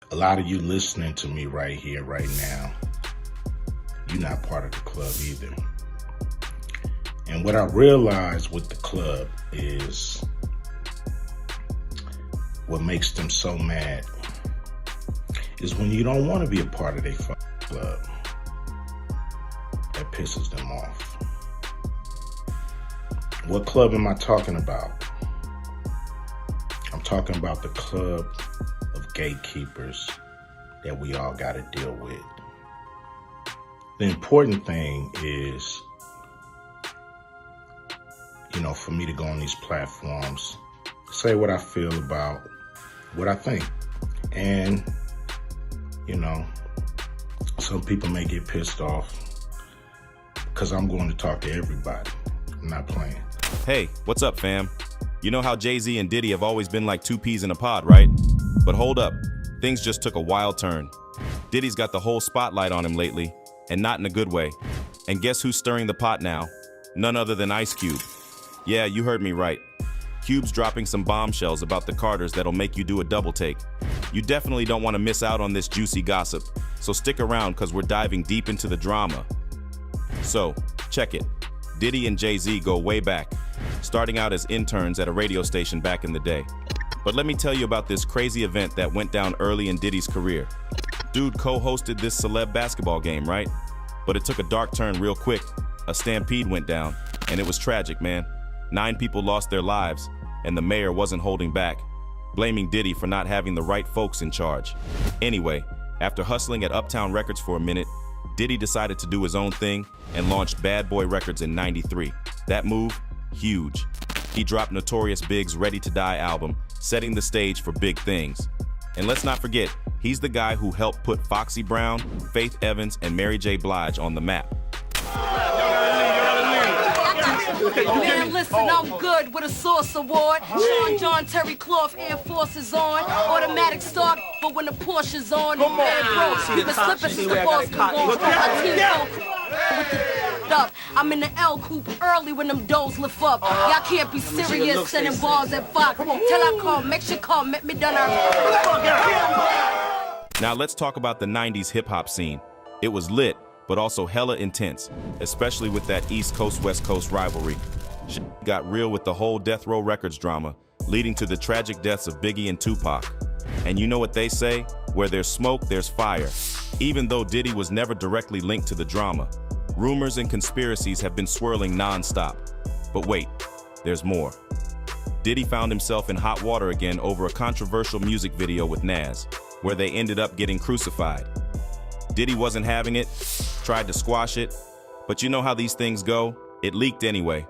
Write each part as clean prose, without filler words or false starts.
A lot of you listening to me right here, right now, you're not part of the club either. And what I realized with the club is what makes them so mad is when you don't want to be a part of their club. That pisses them off. What club am I talking about? I'm talking about the club of gatekeepers that we all got to deal with. The important thing is, for me to go on these platforms, say what I feel about what I think. And, some people may get pissed off because I'm going to talk to everybody. I'm not playing. Hey, what's up, fam? You know how Jay-Z and Diddy have always been like two peas in a pod, right? But hold up, things just took a wild turn. Diddy's got the whole spotlight on him lately, and not in a good way. And guess who's stirring the pot now? None other than Ice Cube. Yeah, you heard me right. Cube's dropping some bombshells about the Carters that'll make you do a double take. You definitely don't want to miss out on this juicy gossip, so stick around because we're diving deep into the drama. So, check it. Diddy and Jay-Z go way back, starting out as interns at a radio station back in the day. But let me tell you about this crazy event that went down early in Diddy's career. Dude co-hosted this celeb basketball game, right? But it took a dark turn real quick. A stampede went down, and it was tragic, man. 9 people lost their lives, and the mayor wasn't holding back, blaming Diddy for not having the right folks in charge. Anyway, after hustling at Uptown Records for a minute, Diddy decided to do his own thing and launched Bad Boy Records in '93. That move, huge. He dropped Notorious Big's Ready to Die album, setting the stage for big things. And let's not forget, he's the guy who helped put Foxy Brown, Faith Evans, and Mary J. Blige on the map. Man, listen, I'm good with a Source Award. Sean John Terry Cloth Air Forces on. Automatic start, but when the Porsche's on, man, bro, you been slipping since the boss been gone. My team go with the up. I'm in the L coupe early when them doors lift up. Y'all can't be serious sending balls at Fox. Till I call, make sure call, make me done. Now let's talk about the 90s hip-hop scene. It was lit, but also hella intense, especially with that East Coast-West Coast rivalry. Shit got real with the whole Death Row Records drama, leading to the tragic deaths of Biggie and Tupac. And you know what they say? Where there's smoke, there's fire. Even though Diddy was never directly linked to the drama, rumors and conspiracies have been swirling non-stop. But wait, there's more. Diddy found himself in hot water again over a controversial music video with Nas, where they ended up getting crucified. Diddy wasn't having it, tried to squash it, but you know how these things go, it leaked anyway.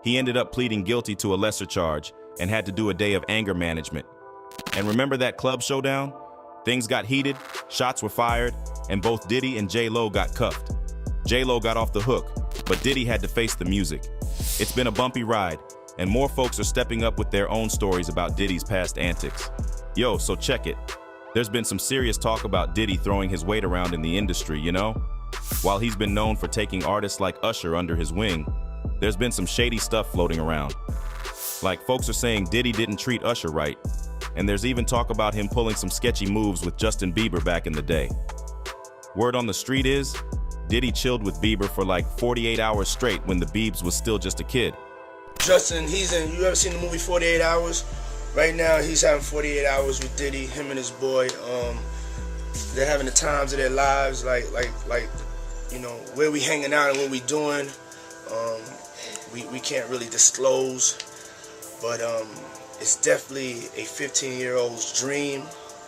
He ended up pleading guilty to a lesser charge and had to do a day of anger management. And remember that club showdown? Things got heated, shots were fired, and both Diddy and J-Lo got cuffed. J-Lo got off the hook, but Diddy had to face the music. It's been a bumpy ride, and more folks are stepping up with their own stories about Diddy's past antics. Yo, so check it. There's been some serious talk about Diddy throwing his weight around in the industry, you know? While he's been known for taking artists like Usher under his wing, there's been some shady stuff floating around. Like, folks are saying Diddy didn't treat Usher right, and there's even talk about him pulling some sketchy moves with Justin Bieber back in the day. Word on the street is, Diddy chilled with Bieber for like 48 hours straight when the Biebs was still just a kid. Justin, you ever seen the movie 48 Hours? Right now, he's having 48 hours with Diddy, him and his boy. They're having the times of their lives, like, where we hanging out and what we doing. We can't really disclose, but it's definitely a 15-year-old's dream.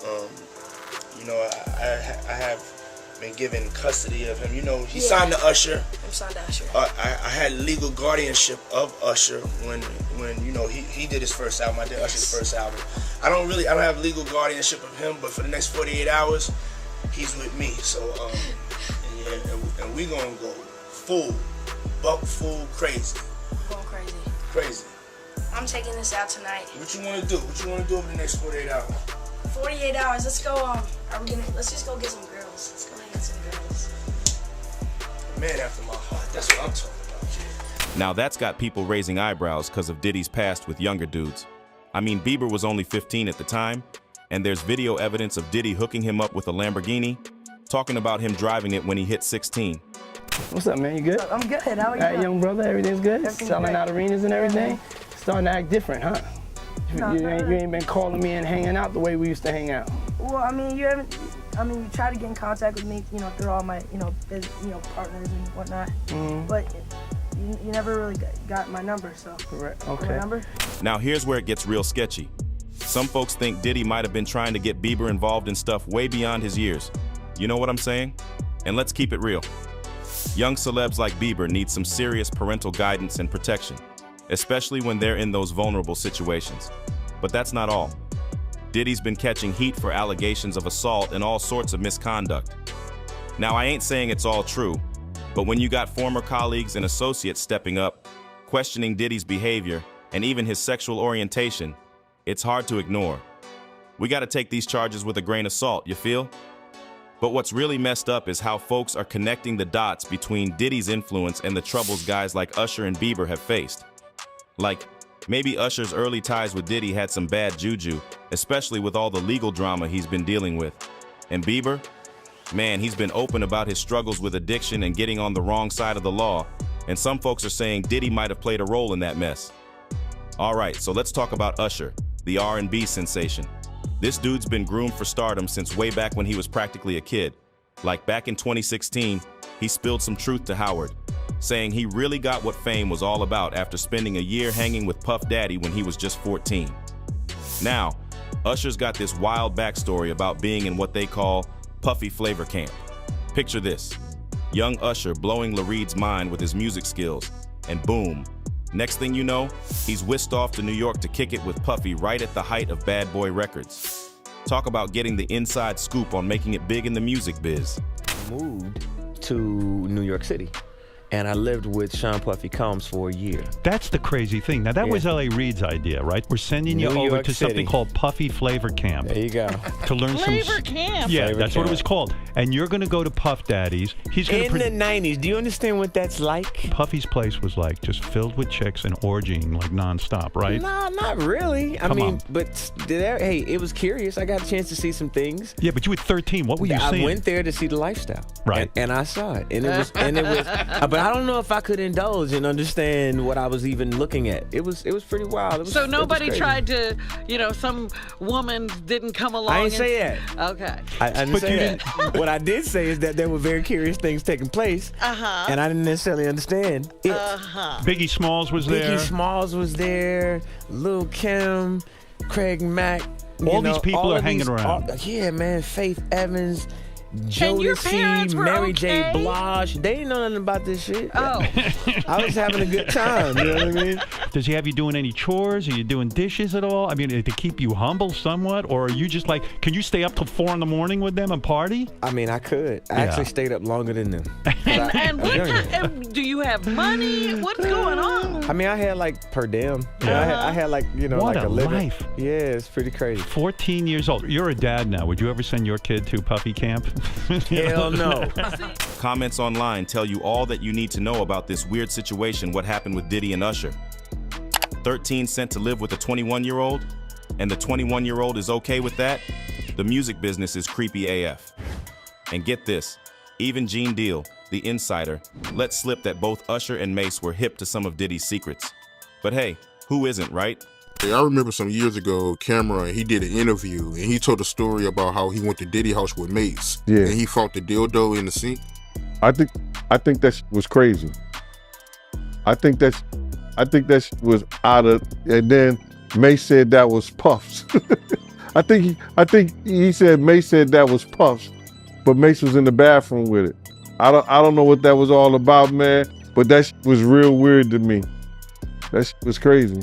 I have been given custody of him. He signed to Usher. I'm signed to Usher. I had legal guardianship of Usher when he did his first album. I did Usher's first album. I don't have legal guardianship of him, but for the next 48 hours, he's with me. So and we gonna go full crazy. Going crazy. Crazy. I'm taking this out tonight. What you wanna do? What you wanna do over the next 48 hours? 48 hours. Let's go. Let's just go get some girls. Let's go hang with some girls. Man after my heart. That's what I'm talking about, kid. Now that's got people raising eyebrows because of Diddy's past with younger dudes. I mean, Bieber was only 15 at the time, And there's video evidence of Diddy hooking him up with a Lamborghini, talking about him driving it when he hit 16. What's up, man? You good? I'm good. How are you? All right, young brother, everything's good? Everything's Selling great. out arenas and everything? Starting to act different, huh? No, You ain't been calling me and hanging out the way we used to hang out. Well, I mean, you haven't. I mean, you try to get in contact with me, through all my, partners and whatnot. But you never really got my number, so. Correct. My Okay. number? Now here's where it gets real sketchy. Some folks think Diddy might have been trying to get Bieber involved in stuff way beyond his years. You know what I'm saying? And let's keep it real. Young celebs like Bieber need some serious parental guidance and protection, especially when they're in those vulnerable situations. But that's not all. Diddy's been catching heat for allegations of assault and all sorts of misconduct. Now, I ain't saying it's all true, but when you got former colleagues and associates stepping up, questioning Diddy's behavior and even his sexual orientation, it's hard to ignore. We gotta take these charges with a grain of salt, you feel? But what's really messed up is how folks are connecting the dots between Diddy's influence and the troubles guys like Usher and Bieber have faced. Like, maybe Usher's early ties with Diddy had some bad juju, especially with all the legal drama he's been dealing with. And Bieber? Man, he's been open about his struggles with addiction and getting on the wrong side of the law, and some folks are saying Diddy might have played a role in that mess. All right, so let's talk about Usher, the R&B sensation. This dude's been groomed for stardom since way back when he was practically a kid. Like back in 2016, he spilled some truth to Howard, saying he really got what fame was all about after spending a year hanging with Puff Daddy when he was just 14. Now, Usher's got this wild backstory about being in what they call Puffy Flavor Camp. Picture this, young Usher blowing Lareed's mind with his music skills, and boom, next thing you know, he's whisked off to New York to kick it with Puffy right at the height of Bad Boy Records. Talk about getting the inside scoop on making it big in the music biz. Moved to New York City, and I lived with Sean Puffy Combs for a year. That's the crazy thing. Now, that was L.A. Reid's idea, right? We're sending you New over York to City. something called Puffy Flavor Camp. There you go. To learn Flavor Camp. Yeah, Flavor that's what Camp. it was called. And you're going to go to Puff Daddy's. He's going In to the 90s, do you understand what that's like? Puffy's place was like just filled with chicks and orgying like nonstop, right? No, not really. I Come mean, on. but hey, it was curious. I got a chance to see some things. Yeah, but you were 13. What were you I seeing? went there to see the lifestyle, Right. And I saw it, and it was, but I don't know if I could indulge and understand what I was even looking at. It was pretty wild. It was, So it was nobody crazy. tried to, some woman didn't come along. I didn't and say that. Okay. I didn't But say you that. What I did say is that there were very curious things taking place, and I didn't necessarily understand it. Biggie Smalls was there. Biggie Smalls was there, Lil' Kim, Craig Mack. All these people are hanging around. Yeah, man, Faith Evans, And your parents Jodeci, were Mary J. okay? Blige. They didn't know nothing about this shit. Oh. I was having a good time, you know what I mean? Does he have you doing any chores? Are you doing dishes at all? I mean, to keep you humble somewhat? Or are you just like, can you stay up till 4 a.m. with them and party? I mean, I could. I Yeah. actually stayed up longer than them. And what kind, do you have money? What's going on? I mean, I had like per diem. Yeah. I had like, What like a a living. life. Yeah, it's pretty crazy. 14 years old. You're a dad now. Would you ever send your kid to Puffy Camp? Hell no. Comments online tell you all that you need to know about this weird situation, what happened with Diddy and Usher. 13 sent to live with a 21-year-old, and the 21-year-old is okay with that? The music business is creepy AF. And get this, even Gene Deal, the insider, let slip that both Usher and Mace were hip to some of Diddy's secrets. But hey, who isn't, right? I remember some years ago, Cameron, he did an interview, and he told a story about how he went to Diddy house with Mace, Yeah. and he fought the dildo in the sink. I think that was crazy. I think that was out of, and then Mace said that was Puffs. I think he said Mace said that was Puffs, but Mace was in the bathroom with it. I don't know what that was all about, man, but that was real weird to me. That was crazy.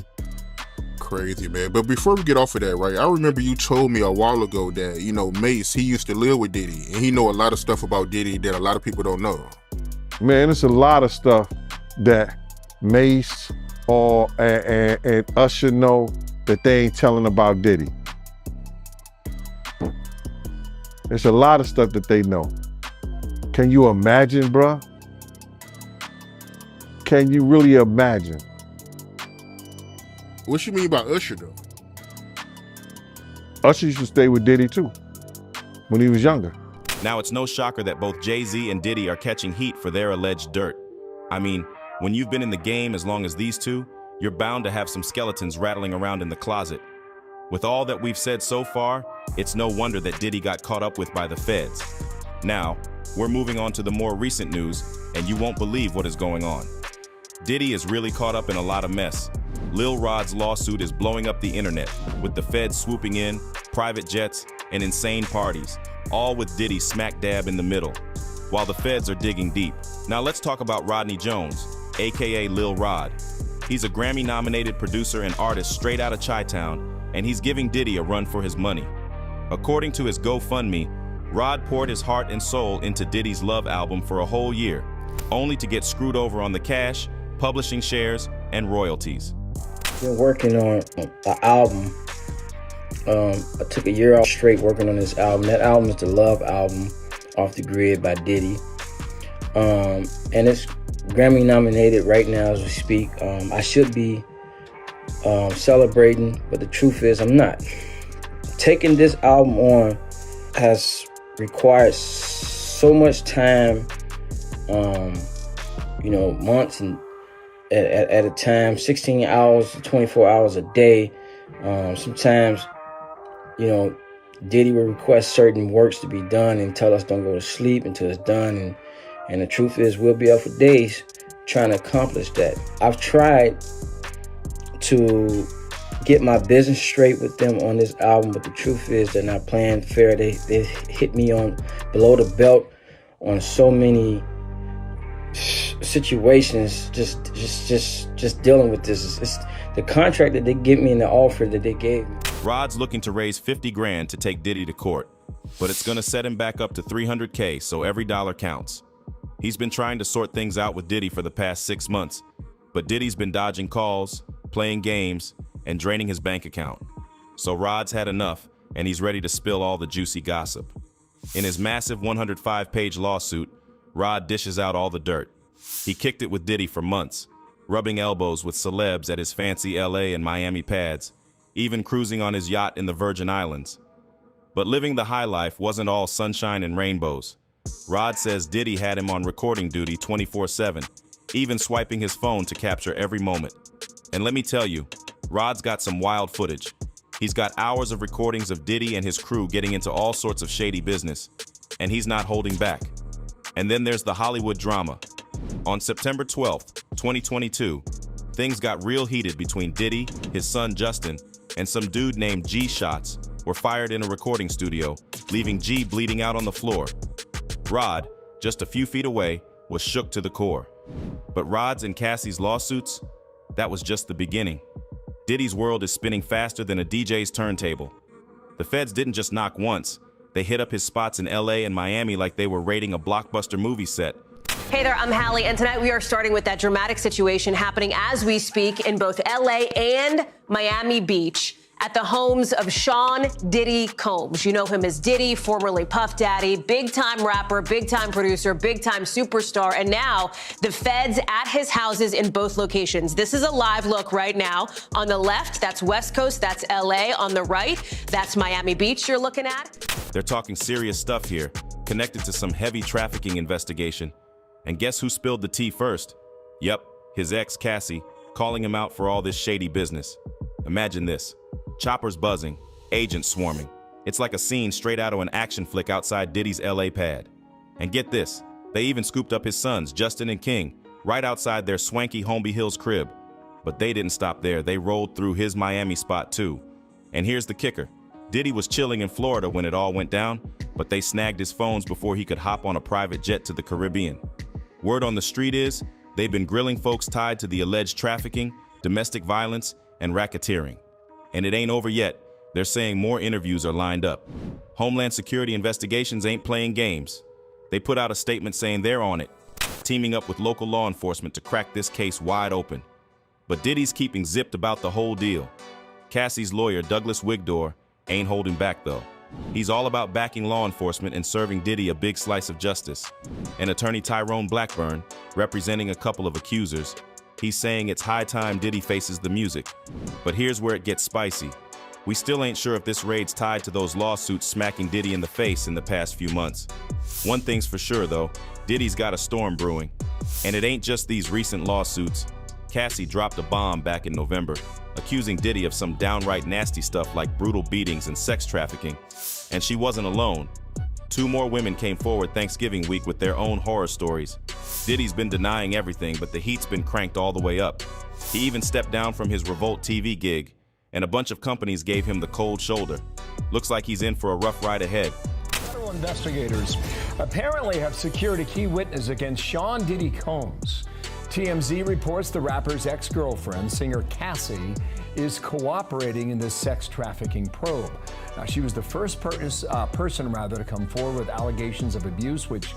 Crazy, man. But before we get off of that, right, I remember you told me a while ago that, Mace, he used to live with Diddy, and he know a lot of stuff about Diddy that a lot of people don't know. Man, it's a lot of stuff that Mace and Usher know that they ain't telling about Diddy. There's a lot of stuff that they know. Can you imagine, bruh? Can you really imagine? What you mean by Usher, though? Usher used to stay with Diddy too when he was younger. Now, it's no shocker that both Jay-Z and Diddy are catching heat for their alleged dirt. I mean, when you've been in the game as long as these two, you're bound to have some skeletons rattling around in the closet. With all that we've said so far, it's no wonder that Diddy got caught up with by the feds. Now, we're moving on to the more recent news, and you won't believe what is going on. Diddy is really caught up in a lot of mess. Lil Rod's lawsuit is blowing up the internet, with the feds swooping in, private jets, and insane parties, all with Diddy smack dab in the middle, while the feds are digging deep. Now let's talk about Rodney Jones, aka Lil Rod. He's a Grammy-nominated producer and artist straight out of Chi-Town, and he's giving Diddy a run for his money. According to his GoFundMe, Rod poured his heart and soul into Diddy's Love album for a whole year, only to get screwed over on the cash, publishing shares, and royalties. Been working on an album. I took a year off straight working on this album. That album is the Love album, Off the Grid by Diddy. And it's Grammy nominated right now as we speak. I should be celebrating, but the truth is I'm not. Taking this album on has required so much time, months and at a time, 16 hours to 24 hours a day. Sometimes, Diddy will request certain works to be done and tell us don't go to sleep until it's done. And the truth is we'll be up for days trying to accomplish that. I've tried to get my business straight with them on this album, but the truth is they're not playing fair. They hit me on below the belt on so many situations, just dealing with this. It's the contract that they give me and the offer that they gave me. Rod's looking to raise 50 grand to take Diddy to court, but it's gonna set him back up to 300K, so every dollar counts. He's been trying to sort things out with Diddy for the past 6 months, but Diddy's been dodging calls, playing games, and draining his bank account. So Rod's had enough, and he's ready to spill all the juicy gossip. In his massive 105-page lawsuit, Rod dishes out all the dirt. He kicked it with Diddy for months, rubbing elbows with celebs at his fancy LA and Miami pads, even cruising on his yacht in the Virgin Islands. But living the high life wasn't all sunshine and rainbows. Rod says Diddy had him on recording duty 24/7, even swiping his phone to capture every moment. And let me tell you, Rod's got some wild footage. He's got hours of recordings of Diddy and his crew getting into all sorts of shady business, and he's not holding back. And then there's the Hollywood drama. On September 12th, 2022, things got real heated between Diddy, his son Justin, and some dude named G. Shots were fired in a recording studio, leaving G bleeding out on the floor. Rod, just a few feet away, was shook to the core. But Rod's and Cassie's lawsuits, that was just the beginning. Diddy's world is spinning faster than a DJ's turntable. The feds didn't just knock once, they hit up his spots in LA and Miami like they were raiding a blockbuster movie set. Hey there, I'm Hallie, and tonight we are starting with that dramatic situation happening as we speak in both LA and Miami Beach at the homes of Sean Diddy Combs. You know him as Diddy, formerly Puff Daddy, big-time rapper, big-time producer, big-time superstar, and now the feds at his houses in both locations. This is a live look right now. On the left, that's West Coast, that's LA. On the right, that's Miami Beach you're looking at. They're talking serious stuff here, connected to some heavy trafficking investigation. And guess who spilled the tea first? Yep, his ex, Cassie, calling him out for all this shady business. Imagine this. Choppers buzzing, agents swarming. It's like a scene straight out of an action flick outside Diddy's LA pad. And get this, they even scooped up his sons, Justin and King, right outside their swanky Holmby Hills crib. But they didn't stop there, they rolled through his Miami spot too. And here's the kicker. Diddy was chilling in Florida when it all went down, but they snagged his phones before he could hop on a private jet to the Caribbean. Word on the street is, they've been grilling folks tied to the alleged trafficking, domestic violence, and racketeering. And it ain't over yet. They're saying more interviews are lined up. Homeland Security investigations ain't playing games. They put out a statement saying they're on it, teaming up with local law enforcement to crack this case wide open. But Diddy's keeping zipped about the whole deal. Cassie's lawyer, Douglas Wigdor, ain't holding back though. He's all about backing law enforcement and serving Diddy a big slice of justice. And attorney Tyrone Blackburn, representing a couple of accusers, he's saying it's high time Diddy faces the music. But here's where it gets spicy. We still ain't sure if this raid's tied to those lawsuits smacking Diddy in the face in the past few months. One thing's for sure, though, Diddy's got a storm brewing. And it ain't just these recent lawsuits. Cassie dropped a bomb back in November, accusing Diddy of some downright nasty stuff like brutal beatings and sex trafficking. And she wasn't alone. 2 more women came forward Thanksgiving week with their own horror stories. Diddy's been denying everything, but the heat's been cranked all the way up. He even stepped down from his Revolt TV gig, and a bunch of companies gave him the cold shoulder. Looks like he's in for a rough ride ahead. Federal investigators apparently have secured a key witness against Sean Diddy Combs. TMZ reports the rapper's ex-girlfriend, singer Cassie, is cooperating in this sex trafficking probe. Now, she was the first person to come forward with allegations of abuse, which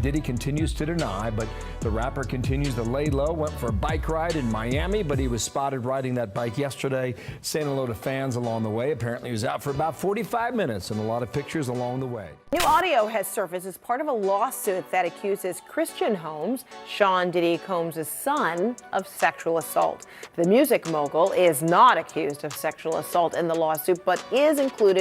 Diddy continues to deny, but the rapper continues to lay low. Went for a bike ride in Miami, but he was spotted riding that bike yesterday, saying hello to fans along the way. Apparently, he was out for about 45 minutes and a lot of pictures along the way. New audio has surfaced as part of a lawsuit that accuses Christian Holmes, Sean Diddy Combs' son, of sexual assault. The music mogul is not accused of sexual assault in the lawsuit, but is included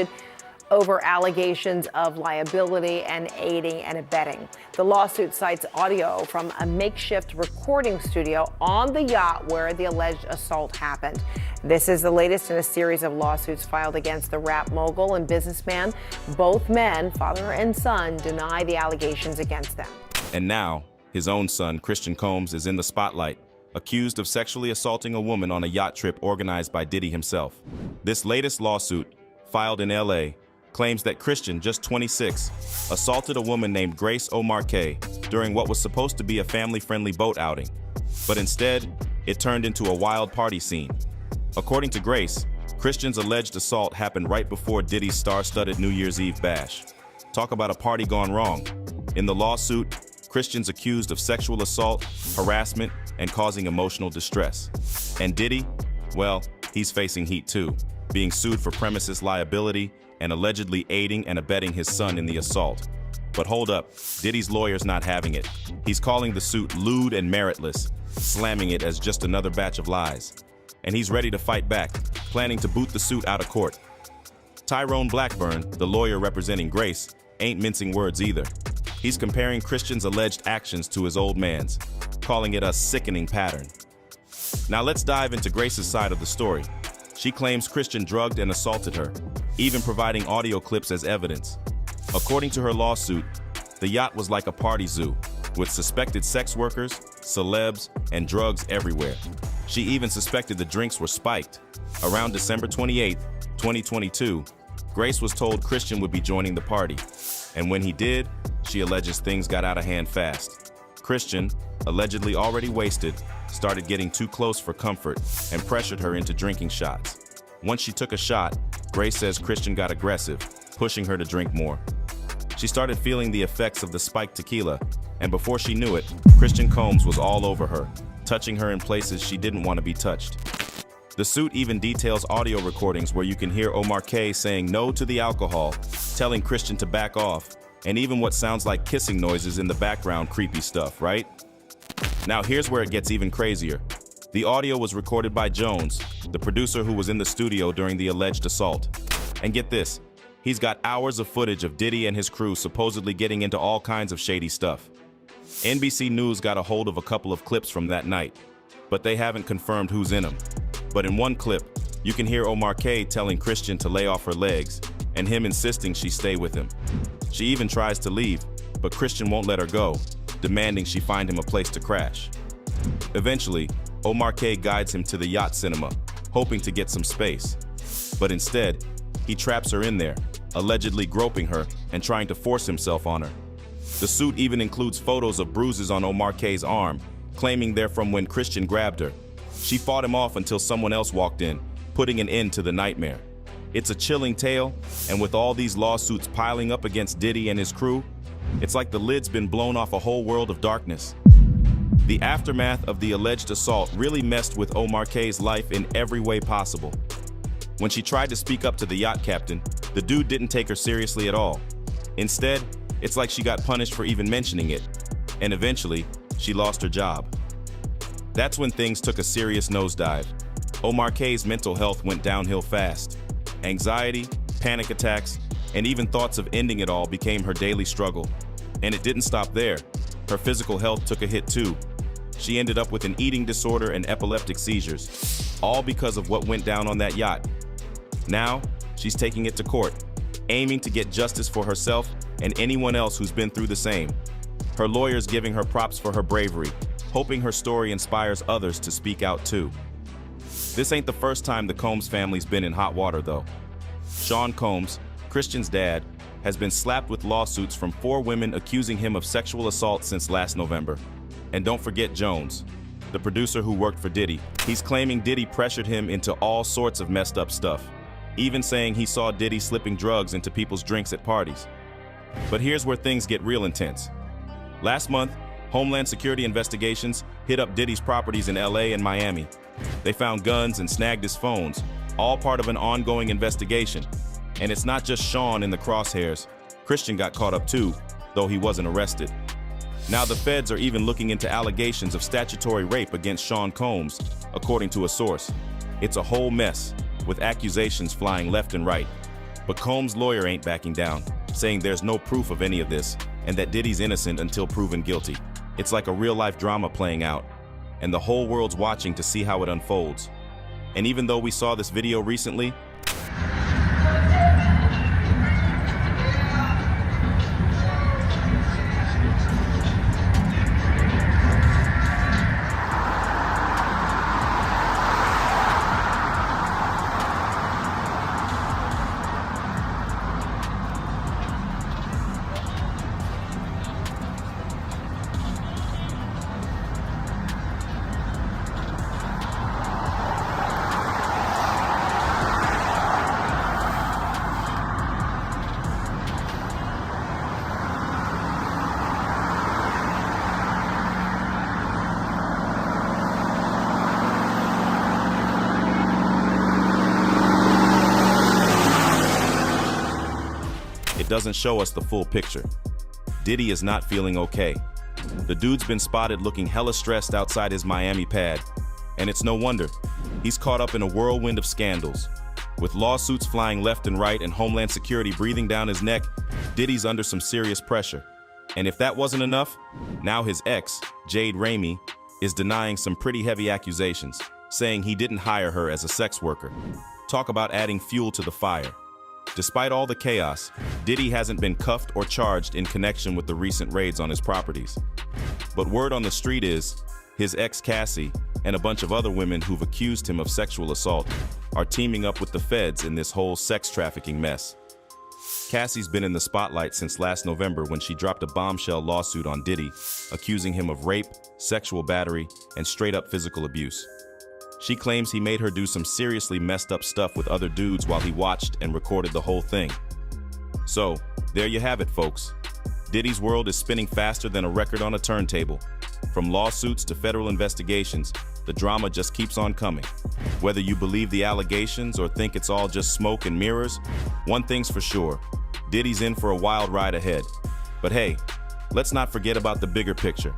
over allegations of liability and aiding and abetting. The lawsuit cites audio from a makeshift recording studio on the yacht where the alleged assault happened. This is the latest in a series of lawsuits filed against the rap mogul and businessman. Both men, father and son, deny the allegations against them. And now, his own son, Christian Combs, is in the spotlight, accused of sexually assaulting a woman on a yacht trip organized by Diddy himself. This latest lawsuit, filed in LA, claims that Christian, just 26, assaulted a woman named Grace O'Marquet during what was supposed to be a family-friendly boat outing. But instead, it turned into a wild party scene. According to Grace, Christian's alleged assault happened right before Diddy's star-studded New Year's Eve bash. Talk about a party gone wrong. In the lawsuit, Christian's accused of sexual assault, harassment, and causing emotional distress. And Diddy, well, he's facing heat too, being sued for premises liability and allegedly aiding and abetting his son in the assault. But hold up, Diddy's lawyer's not having it. He's calling the suit lewd and meritless, slamming it as just another batch of lies. And he's ready to fight back, planning to boot the suit out of court. Tyrone Blackburn, the lawyer representing Grace, ain't mincing words either. He's comparing Christian's alleged actions to his old man's, calling it a sickening pattern. Now let's dive into Grace's side of the story. She claims Christian drugged and assaulted her, even providing audio clips as evidence. According to her lawsuit, the yacht was like a party zoo, with suspected sex workers, celebs, and drugs everywhere. She even suspected the drinks were spiked. Around December 28, 2022, Grace was told Christian would be joining the party. And when he did, she alleges things got out of hand fast. Christian, allegedly already wasted, started getting too close for comfort and pressured her into drinking shots. Once she took a shot, Grace says Christian got aggressive, pushing her to drink more. She started feeling the effects of the spiked tequila, and before she knew it, Christian Combs was all over her, touching her in places she didn't want to be touched. The suit even details audio recordings where you can hear O'Marquet saying no to the alcohol, telling Christian to back off, and even what sounds like kissing noises in the background. Creepy stuff, right? Now here's where it gets even crazier. The audio was recorded by Jones, the producer who was in the studio during the alleged assault. And get this, he's got hours of footage of Diddy and his crew supposedly getting into all kinds of shady stuff. NBC News got a hold of a couple of clips from that night, but they haven't confirmed who's in them. But in one clip, you can hear O'Marquet telling Christian to lay off her legs, and him insisting she stay with him. She even tries to leave, but Christian won't let her go, demanding she find him a place to crash. Eventually, O'Marquet guides him to the yacht cinema, hoping to get some space. But instead, he traps her in there, allegedly groping her and trying to force himself on her. The suit even includes photos of bruises on O'Marquet's arm, claiming they're from when Christian grabbed her. She fought him off until someone else walked in, putting an end to the nightmare. It's a chilling tale, and with all these lawsuits piling up against Diddy and his crew, it's like the lid's been blown off a whole world of darkness. The aftermath of the alleged assault really messed with O'Marquet's life in every way possible. When she tried to speak up to the yacht captain, the dude didn't take her seriously at all. Instead, it's like she got punished for even mentioning it, and eventually, she lost her job. That's when things took a serious nosedive. O'Marquet's mental health went downhill fast. Anxiety, panic attacks, and even thoughts of ending it all became her daily struggle. And it didn't stop there. Her physical health took a hit too. She ended up with an eating disorder and epileptic seizures, all because of what went down on that yacht. Now, she's taking it to court, aiming to get justice for herself and anyone else who's been through the same. Her lawyers giving her props for her bravery, hoping her story inspires others to speak out too. This ain't the first time the Combs family's been in hot water though. Sean Combs, Christian's dad, has been slapped with lawsuits from 4 women accusing him of sexual assault since last November. And don't forget Jones, the producer who worked for Diddy. He's claiming Diddy pressured him into all sorts of messed up stuff, even saying he saw Diddy slipping drugs into people's drinks at parties. But here's where things get real intense. Last month, Homeland Security investigations hit up Diddy's properties in LA and Miami. They found guns and snagged his phones, all part of an ongoing investigation. And it's not just Sean in the crosshairs. Christian got caught up too, though he wasn't arrested. Now the feds are even looking into allegations of statutory rape against Sean Combs, according to a source. It's a whole mess, with accusations flying left and right. But Combs' lawyer ain't backing down, saying there's no proof of any of this, and that Diddy's innocent until proven guilty. It's like a real-life drama playing out, and the whole world's watching to see how it unfolds. And even though we saw this video recently, doesn't show us the full picture. Diddy is not feeling okay. The dude's been spotted looking hella stressed outside his Miami pad, and it's no wonder. He's caught up in a whirlwind of scandals. With lawsuits flying left and right and Homeland Security breathing down his neck, Diddy's under some serious pressure. And if that wasn't enough, now his ex, Jade Ramey, is denying some pretty heavy accusations, saying he didn't hire her as a sex worker. Talk about adding fuel to the fire. Despite all the chaos, Diddy hasn't been cuffed or charged in connection with the recent raids on his properties. But word on the street is, his ex Cassie and a bunch of other women who've accused him of sexual assault are teaming up with the feds in this whole sex trafficking mess. Cassie's been in the spotlight since last November when she dropped a bombshell lawsuit on Diddy, accusing him of rape, sexual battery, and straight-up physical abuse. She claims he made her do some seriously messed up stuff with other dudes while he watched and recorded the whole thing. So, there you have it, folks. Diddy's world is spinning faster than a record on a turntable. From lawsuits to federal investigations, the drama just keeps on coming. Whether you believe the allegations or think it's all just smoke and mirrors, one thing's for sure, Diddy's in for a wild ride ahead. But hey, let's not forget about the bigger picture.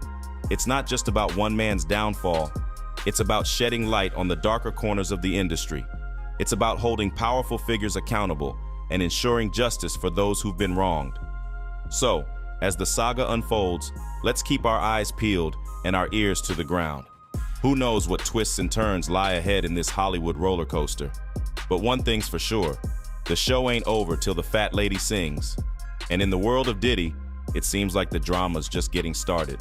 It's not just about one man's downfall. It's about shedding light on the darker corners of the industry. It's about holding powerful figures accountable and ensuring justice for those who've been wronged. So, as the saga unfolds, let's keep our eyes peeled and our ears to the ground. Who knows what twists and turns lie ahead in this Hollywood roller coaster? But one thing's for sure, the show ain't over till the fat lady sings. And in the world of Diddy, it seems like the drama's just getting started.